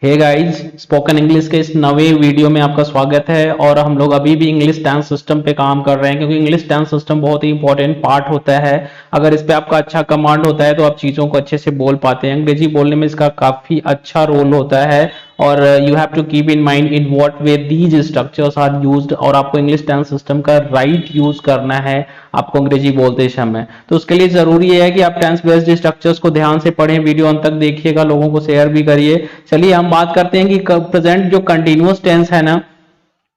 Hey guys, spoken English के इस नवे वीडियो में आपका स्वागत है। और हम लोग अभी भी इंग्लिश टेंस सिस्टम पे काम कर रहे हैं, क्योंकि इंग्लिश टेंस सिस्टम बहुत ही इंपॉर्टेंट पार्ट होता है। अगर इस पे आपका अच्छा कमांड होता है तो आप चीज़ों को अच्छे से बोल पाते हैं। अंग्रेजी बोलने में इसका काफ़ी अच्छा रोल होता है। और you have to keep in mind in what way these structures are used. और आपको इंग्लिश टेंस सिस्टम का राइट यूज करना है आपको अंग्रेजी बोलते समय। तो उसके लिए जरूरी है कि आप टेंस बेस्ड स्ट्रक्चर्स को ध्यान से पढ़ें, वीडियो अंत तक देखिएगा, लोगों को शेयर भी करिए। चलिए हम बात करते हैं कि प्रेजेंट जो कंटिन्यूअस टेंस है ना,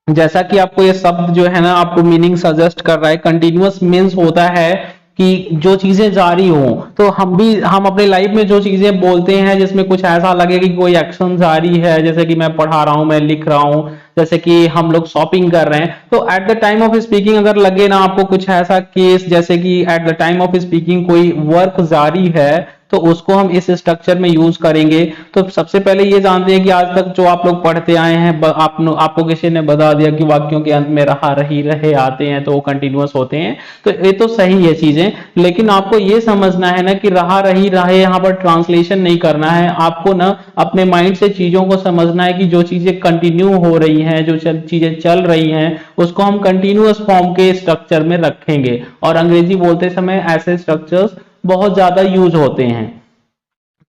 जैसा कि आपको ये शब्द जो है ना आपको मीनिंग सजेस्ट कर रहा है। कंटिन्यूअस मीन्स होता है कि जो चीजें जारी हो। तो हम अपने लाइफ में जो चीजें बोलते हैं जिसमें कुछ ऐसा लगे कि कोई एक्शन जारी है, जैसे कि मैं पढ़ा रहा हूं, मैं लिख रहा हूं, जैसे कि हम लोग शॉपिंग कर रहे हैं, तो eight the time of speaking अगर लगे ना आपको कुछ ऐसा केस, जैसे कि eight the time of speaking कोई वर्क जारी है, तो उसको हम इस स्ट्रक्चर में यूज करेंगे। तो सबसे पहले ये जानते हैं कि आज तक जो आप लोग पढ़ते आए हैं, आपको किसी ने बता दिया कि वाक्यों के अंत में रहा, रही, रहे आते हैं तो वो कंटिन्यूअस होते हैं। तो ये तो सही है चीजें, लेकिन आपको ये समझना है ना कि रहा, रही, रहे यहाँ पर ट्रांसलेशन नहीं करना है। आपको ना अपने माइंड से चीजों को समझना है कि जो चीजें कंटिन्यू हो रही हैं, जो चीजें चल रही हैं, उसको हम कंटिन्यूअस फॉर्म के स्ट्रक्चर में रखेंगे। और अंग्रेजी बोलते समय ऐसे स्ट्रक्चर्स बहुत ज्यादा यूज होते हैं।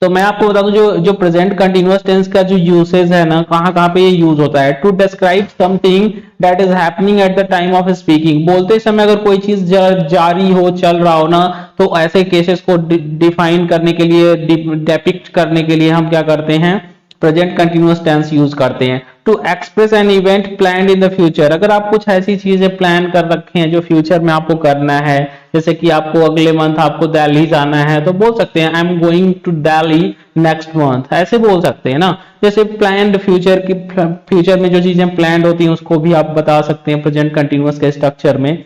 तो मैं आपको बता दूं, जो प्रेजेंट कंटिन्यूअस टेंस का जो यूसेज है ना, कहां कहां पे ये यूज होता है। To describe something that is happening at the time of speaking. बोलते समय अगर कोई चीज जारी हो, चल रहा हो ना, तो ऐसे केसेस को डिफाइन करने के लिए, डिपिक्ट करने के लिए हम क्या करते हैं, प्रेजेंट कंटिन्यूअस टेंस यूज करते हैं। To express an event plan in the future. अगर आप कुछ ऐसी चीजें प्लान कर रखे हैं जो फ्यूचर में आपको करना है, जैसे कि आपको अगले मंथ आपको दिल्ली जाना है, तो बोल सकते हैं I am going to Delhi next month, ऐसे बोल सकते हैं ना। जैसे प्लान्ड फ्यूचर की, फ्यूचर में जो चीजें प्लान्ड होती हैं उसको भी आप बता सकते हैं प्रेजेंट कंटिन्यूअस के स्ट्रक्चर में।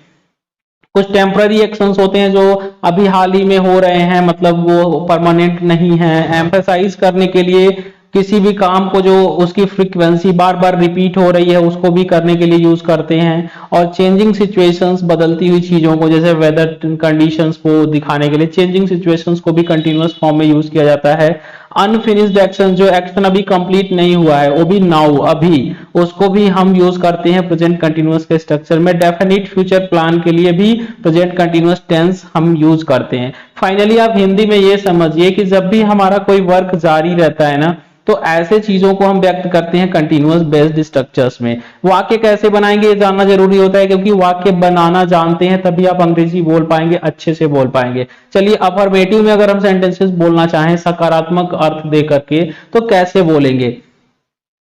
कुछ टेम्पररी एक्शंस होते हैं जो अभी हाल ही में हो रहे हैं, मतलब वो परमानेंट नहीं है। एम्फेसाइज करने के लिए किसी भी काम को जो उसकी फ्रीक्वेंसी बार बार रिपीट हो रही है उसको भी करने के लिए यूज करते हैं। और चेंजिंग सिचुएशंस, बदलती हुई चीजों को, जैसे वेदर कंडीशंस को दिखाने के लिए चेंजिंग सिचुएशंस को भी कंटिन्यूअस फॉर्म में यूज किया जाता है। अनफिनिश्ड एक्शन, जो एक्शन अभी कंप्लीट नहीं हुआ है, वो भी नाउ, अभी, उसको भी हम यूज करते हैं प्रेजेंट कंटिन्यूअस के स्ट्रक्चर में। डेफिनिट फ्यूचर प्लान के लिए भी प्रेजेंट कंटिन्यूअस टेंस हम यूज करते हैं। फाइनली आप हिंदी में ये समझिए कि जब भी हमारा कोई वर्क जारी रहता है ना, तो ऐसे चीजों को हम व्यक्त करते हैं कंटिन्यूअस बेस्ड स्ट्रक्चर्स में। वाक्य कैसे बनाएंगे ये जानना जरूरी होता है, क्योंकि वाक्य बनाना जानते हैं तभी आप अंग्रेजी बोल पाएंगे, अच्छे से बोल पाएंगे। चलिए अफर्मेटिव में अगर हम सेंटेंसेस बोलना चाहें सकारात्मक अर्थ दे करके, तो कैसे बोलेंगे।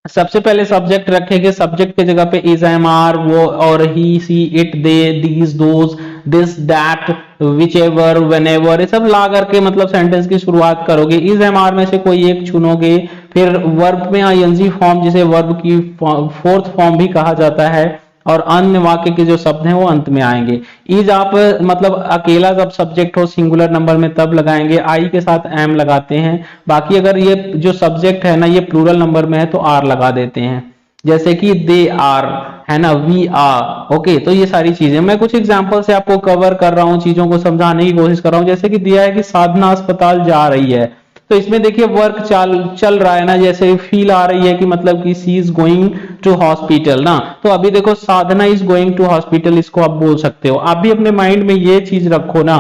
सबसे पहले सब्जेक्ट रखेंगे, सब्जेक्ट की जगह पे इज, एम, आर, वो और he, she, it, they, these, those, this, that, whichever, whenever, ये सब ला करके मतलब सेंटेंस की शुरुआत करोगे। इज, एम, आर में से कोई एक चुनोगे। फिर वर्ब में आईएनजी फॉर्म, जिसे वर्ब की फोर्थ फॉर्म भी कहा जाता है, और अन्य वाक्य के जो शब्द हैं वो अंत में आएंगे। इज आप मतलब अकेला जब सब्जेक्ट हो सिंगुलर नंबर में तब लगाएंगे, आई के साथ एम लगाते हैं। बाकी अगर ये जो सब्जेक्ट है ना ये प्लूरल नंबर में है तो आर लगा देते हैं, जैसे कि दे आर, है ना, वी आर। ओके, तो ये सारी चीजें मैं कुछ एग्जांपल से आपको कवर कर रहा हूँ, चीजों को समझाने की कोशिश कर रहा हूँ। जैसे कि दिया है कि साधना अस्पताल जा रही है, तो इसमें देखिए वर्क चल रहा है ना, जैसे फील आ रही है कि मतलब कि सी इज गोइंग टू हॉस्पिटल ना। तो अभी देखो साधना इज गोइंग टू हॉस्पिटल, इसको आप बोल सकते हो। आप भी अपने माइंड में ये चीज रखो ना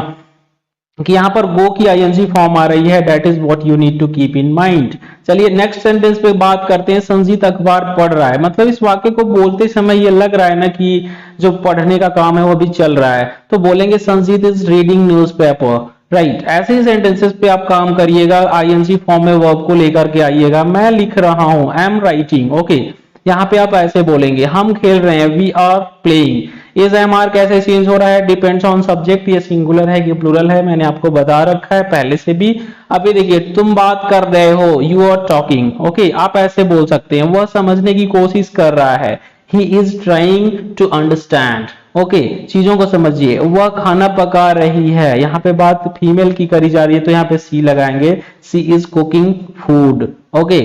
कि यहां पर गो की आईएनजी फॉर्म आ रही है, that is what you need to keep in mind. चलिए नेक्स्ट सेंटेंस पे बात करते हैं। संजीत अखबार पढ़ रहा है, मतलब इस वाक्य को बोलते समय ये लग रहा है ना कि जो पढ़ने का काम है वो भी चल रहा है, तो बोलेंगे Sanjeet is reading newspaper, right. ऐसे ही सेंटेंसेस पे आप काम करिएगा, आईएनजी फॉर्म में वर्ब को लेकर के आइएगा। मैं लिख रहा हूं, आई एम राइटिंग, ओके, यहाँ पे आप ऐसे बोलेंगे। हम खेल रहे हैं, we are playing. Is, am, are कैसे चेंज हो रहा है, डिपेंड्स ऑन सब्जेक्ट। ये सिंगुलर है कि प्लूरल है, मैंने आपको बता रखा है पहले से भी। अभी देखिए तुम बात कर रहे हो, यू आर टॉकिंग, ओके, आप ऐसे बोल सकते हैं। वह समझने की कोशिश कर रहा है, he is trying to understand, okay, चीजों को समझिए। वह खाना पका रही है, यहाँ पे बात फीमेल की करी जा रही है तो यहाँ पे सी लगाएंगे, सी इज कुकिंग फूड, ओके।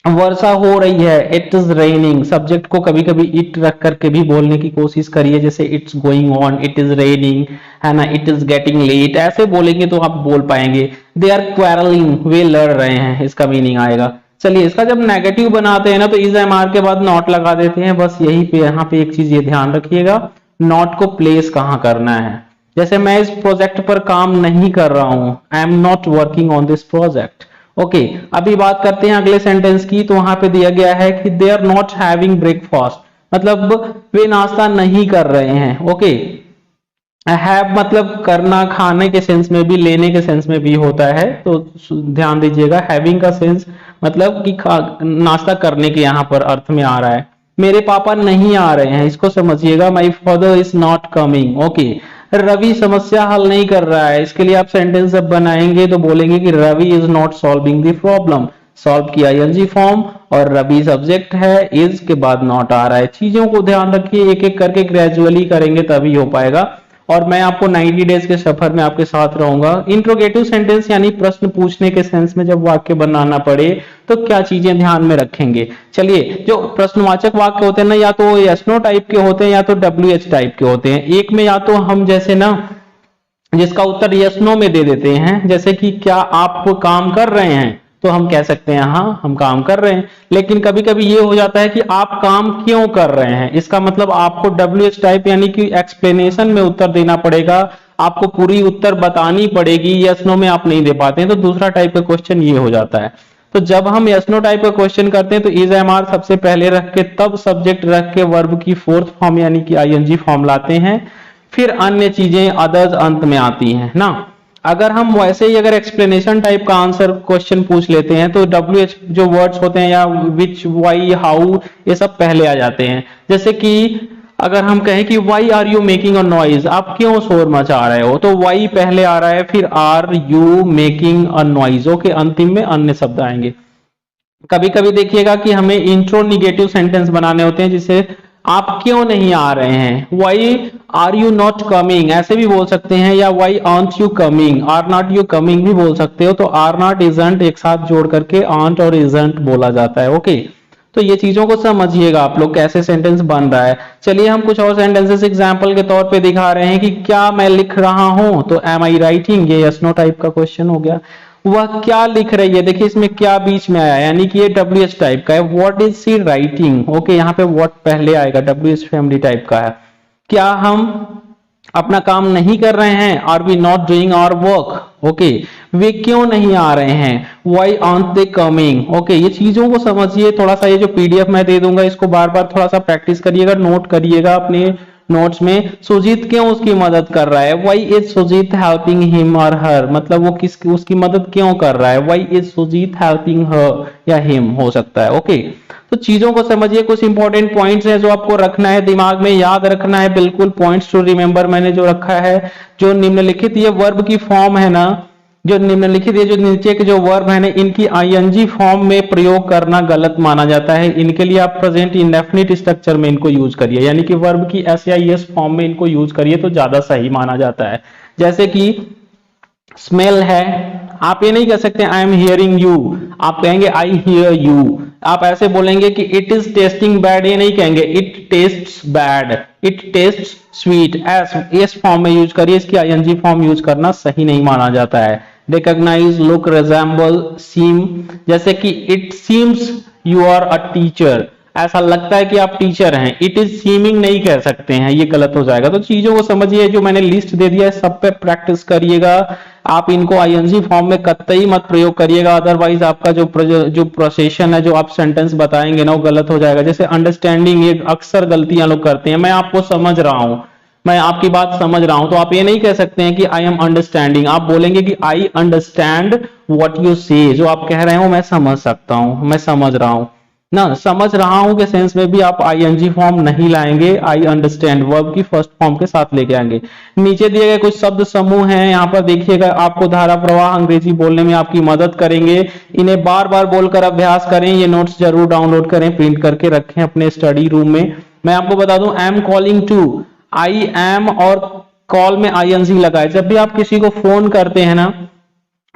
वर्षा हो रही है, इट इज रेनिंग। सब्जेक्ट को कभी कभी इट रख करके भी बोलने की कोशिश करिए, जैसे it's going on, it is raining, है ना, इट इज गेटिंग लेट, ऐसे बोलेंगे तो आप बोल पाएंगे। दे आर क्वेरलिंग, वे लड़ रहे हैं, इसका मीनिंग आएगा। चलिए इसका जब नेगेटिव बनाते हैं ना तो इज एम आर के बाद नॉट लगा देते हैं। बस यही पे यहाँ पे एक चीज ये ध्यान रखिएगा, नॉट को प्लेस कहाँ करना है। जैसे मैं इस प्रोजेक्ट पर काम नहीं कर रहा हूं, I am not working on this project. Okay, अभी बात करते हैं अगले सेंटेंस की। तो वहां पे दिया गया है कि they are not having breakfast, मतलब वे नाश्ता नहीं कर रहे हैं। ओके, हैव मतलब करना, खाने के सेंस में भी, लेने के सेंस में भी होता है, तो ध्यान दीजिएगा। हैविंग का सेंस मतलब कि नाश्ता करने के यहाँ पर अर्थ में आ रहा है। मेरे पापा नहीं आ रहे हैं, इसको समझिएगा, my father is not coming. Okay, Ravi समस्या हल नहीं कर रहा है, इसके लिए आप सेंटेंस जब बनाएंगे तो बोलेंगे कि Ravi is not solving the problem. Solve की आईएनजी फॉर्म और रवि सब्जेक्ट है, इज के बाद नॉट आ रहा है। चीजों को ध्यान रखिए, एक एक करके ग्रेजुअली करेंगे तभी हो पाएगा। और मैं आपको 90 डेज के सफर में आपके साथ रहूंगा। इंट्रोगेटिव सेंटेंस यानी प्रश्न पूछने के सेंस में जब वाक्य बनाना पड़े तो क्या चीजें ध्यान में रखेंगे। चलिए, जो प्रश्नवाचक वाक्य होते हैं ना, या तो यस नो टाइप के होते हैं या तो WH टाइप के होते हैं। एक में या तो हम जैसे ना जिसका उत्तर यस नो में दे देते हैं, जैसे कि क्या आप काम कर रहे हैं, तो हम कह सकते हैं हाँ हम काम कर रहे हैं। लेकिन कभी कभी ये हो जाता है कि आप काम क्यों कर रहे हैं, इसका मतलब आपको WH टाइप यानी कि एक्सप्लेनेशन में उत्तर देना पड़ेगा, आपको पूरी उत्तर बतानी पड़ेगी। यस नो में आप नहीं दे पाते हैं तो दूसरा टाइप का क्वेश्चन ये हो जाता है। तो जब हम यस नो टाइप का क्वेश्चन करते हैं तो इज एम आर सबसे पहले रख के तब सब्जेक्ट रख के वर्ब की फोर्थ फॉर्म यानी कि आईएनजी फॉर्म लाते हैं, फिर अन्य चीजें अदर्स अंत में आती हैं ना। अगर हम वैसे ही अगर एक्सप्लेनेशन टाइप का आंसर क्वेश्चन पूछ लेते हैं तो WH जो वर्ड्स होते हैं या विच, वाई, हाउ, ये सब पहले आ जाते हैं। जैसे कि अगर हम कहें कि why are you making a noise, आप क्यों शोर मचा रहे हो, तो वाई पहले आ रहा है, फिर are you making a noise. Okay, अंतिम में अन्य शब्द आएंगे। कभी कभी देखिएगा कि हमें इंट्रोनिगेटिव सेंटेंस बनाने होते हैं, जिसे आप क्यों नहीं आ रहे हैं, why are you not coming ऐसे भी बोल सकते हैं, या why aren't you coming, are not you coming भी बोल सकते हो। तो आर नॉट, इजंट एक साथ जोड़ करके आंट और इजंट बोला जाता है। ओके, तो ये चीजों को समझिएगा आप लोग कैसे सेंटेंस बन रहा है। चलिए हम कुछ और सेंटेंसेस एग्जांपल के तौर पे दिखा रहे हैं कि क्या मैं लिख रहा हूं, तो एम आई राइटिंग, ये यस नो टाइप का क्वेश्चन हो गया। वह क्या लिख रही है, देखिए इसमें क्या बीच में आया, यानी कि ये WH टाइप का है। What is she writing, okay, यहाँ पे व्हाट पहले आएगा, WH फैमिली टाइप का है। क्या हम अपना काम नहीं कर रहे हैं, are we not doing our work. Okay, वे क्यों नहीं आ रहे हैं, why aren't they coming. Okay, ये चीजों को समझिए थोड़ा सा। ये जो PDF मैं दे दूंगा इसको बार बार थोड़ा सा प्रैक्टिस करिएगा, नोट करिएगा अपने नोट्स में। सुजीत क्यों उसकी मदद कर रहा है, why is Sujit helping him और हर, मतलब वो उसकी मदद क्यों कर रहा है, why is Sujit helping her या हिम हो सकता है। ओके, तो चीजों को समझिए। कुछ इंपॉर्टेंट पॉइंट्स हैं जो आपको रखना है, दिमाग में याद रखना है, बिल्कुल पॉइंट्स टू रिमेंबर मैंने जो रखा है। जो निम्नलिखित ये वर्ब की फॉर्म है ना, जो निम्नलिखित ये जो नीचे के जो वर्ब है ना, इनकी आईएनजी फॉर्म में प्रयोग करना गलत माना जाता है। इनके लिए आप प्रेजेंट इंडेफिनिट स्ट्रक्चर में इनको यूज करिए, यानी कि वर्ब की SAIS फॉर्म में इनको यूज करिए तो ज्यादा सही माना जाता है। जैसे कि स्मेल है, आप ये नहीं कह सकते आई एम हियरिंग यू, आप कहेंगे आई हियर यू। आप ऐसे बोलेंगे कि इट इज टेस्टिंग बैड, ये नहीं कहेंगे it tests bad, it tests sweet. S form में यूज करिए, इसकी आईएनजी फॉर्म यूज करना सही नहीं माना जाता है। रिकॉग्नाइज, लुक, रिजेंबल, सीम, जैसे कि it seems you are a teacher, ऐसा लगता है कि आप टीचर हैं। इट इज सीमिंग नहीं कह सकते हैं, ये गलत हो जाएगा। तो चीजों को समझिए, जो मैंने लिस्ट दे दिया है सब पे प्रैक्टिस करिएगा। आप इनको आईएनजी फॉर्म में कतई मत प्रयोग करिएगा, अदरवाइज आपका जो प्रोसेशन है, जो आप सेंटेंस बताएंगे ना, वो गलत हो जाएगा। जैसे अंडरस्टैंडिंग, ये अक्सर गलतियां लोग करते हैं, मैं आपको समझ रहा हूं, मैं आपकी बात समझ रहा हूं, तो आप ये नहीं कह सकते हैं कि आई एम अंडरस्टैंडिंग, आप बोलेंगे कि आई अंडरस्टैंड व्हाट यू से, जो आप कह रहे हो मैं समझ सकता हूं, मैं समझ रहा हूं ना। समझ रहा हूं के सेंस में भी आप आईएनजी फॉर्म नहीं लाएंगे, आई अंडरस्टैंड वर्ब की फर्स्ट फॉर्म के साथ लेके आएंगे। नीचे दिए गए कुछ शब्द समूह हैं, यहाँ पर देखिएगा, आपको धारा प्रवाह अंग्रेजी बोलने में आपकी मदद करेंगे। इन्हें बार बार बोलकर अभ्यास करें, ये नोट्स जरूर डाउनलोड करें, प्रिंट करके रखें अपने स्टडी रूम में। मैं आपको बता दूं, I am calling to, I am और कॉल में आईएनजी लगाए। जब भी आप किसी को फोन करते हैं ना,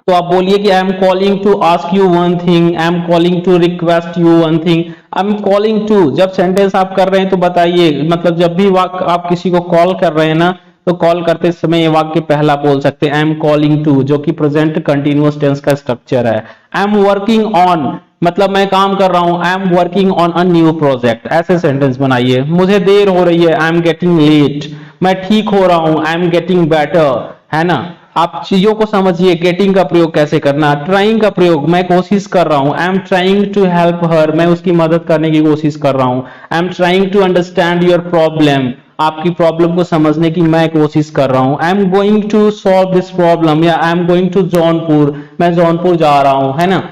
तो आप बोलिए कि I am calling to ask you one thing, I am calling to request you one thing, I am calling to. जब सेंटेंस आप कर रहे हैं तो बताइए, मतलब जब भी आप किसी को कॉल कर रहे हैं ना, तो कॉल करते समय ये वाक्य पहला बोल सकते हैं, आई एम कॉलिंग टू, जो कि प्रेजेंट कंटिन्यूअस टेंस का स्ट्रक्चर है। आई एम वर्किंग ऑन, मतलब मैं काम कर रहा हूं, I am working on a new project, ऐसे सेंटेंस बनाइए। मुझे देर हो रही है, आई एम गेटिंग लेट। मैं ठीक हो रहा हूं, आई एम गेटिंग बेटर, है ना। आप चीजों को समझिए, गेटिंग का प्रयोग कैसे करना, ट्राइंग का प्रयोग, मैं कोशिश कर रहा हूं, I am trying to help her, मैं उसकी मदद करने की कोशिश कर रहा हूं। I am trying to understand your problem, आपकी प्रॉब्लम को समझने की मैं कोशिश कर रहा हूं। I am going to solve this problem, या I am going to Jaunpur, मैं जौनपुर जा रहा हूं, है ना।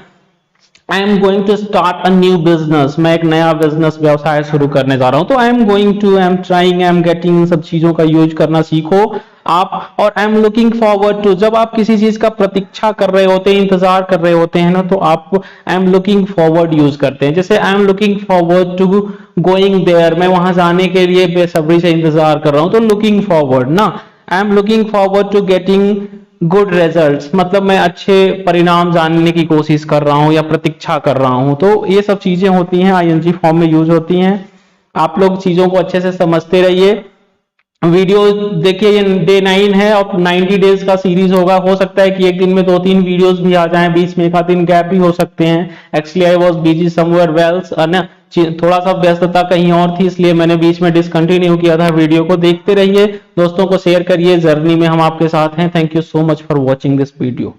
I am going to start a new business, मैं एक नया बिजनेस व्यवसाय शुरू करने जा रहा हूं। तो I am going to, I am trying, I am getting, इन सब चीजों का यूज करना सीखो आप। और I am looking forward to, जब आप किसी चीज का प्रतीक्षा कर रहे होते हैं, इंतजार कर रहे होते हैं ना, तो आप I am looking forward use करते हैं। जैसे I am looking forward to going there, मैं वहां जाने के लिए बेसब्री से इंतजार कर रहा हूं, तो लुकिंग फॉरवर्ड ना। I am looking forward to getting good results, मतलब मैं अच्छे परिणाम जानने की कोशिश कर रहा हूं या प्रतीक्षा कर रहा हूं। तो ये सब चीजें होती हैं, आईएनजी फॉर्म में यूज होती हैं। आप लोग चीजों को अच्छे से समझते रहिए। वीडियो देखिए, ये डे 9 है और 90 डेज का सीरीज होगा। हो सकता है कि एक दिन में 2-3 वीडियोस भी आ जाएं, बीच में एक आध दिन गैप भी हो सकते हैं। Actually I was busy somewhere else, ना थोड़ा सा व्यस्तता कहीं और थी, इसलिए मैंने बीच में डिसकंटिन्यू किया था। वीडियो को देखते रहिए, दोस्तों को शेयर करिए, जर्नी में हम आपके साथ हैं। Thank you so much for watching this video.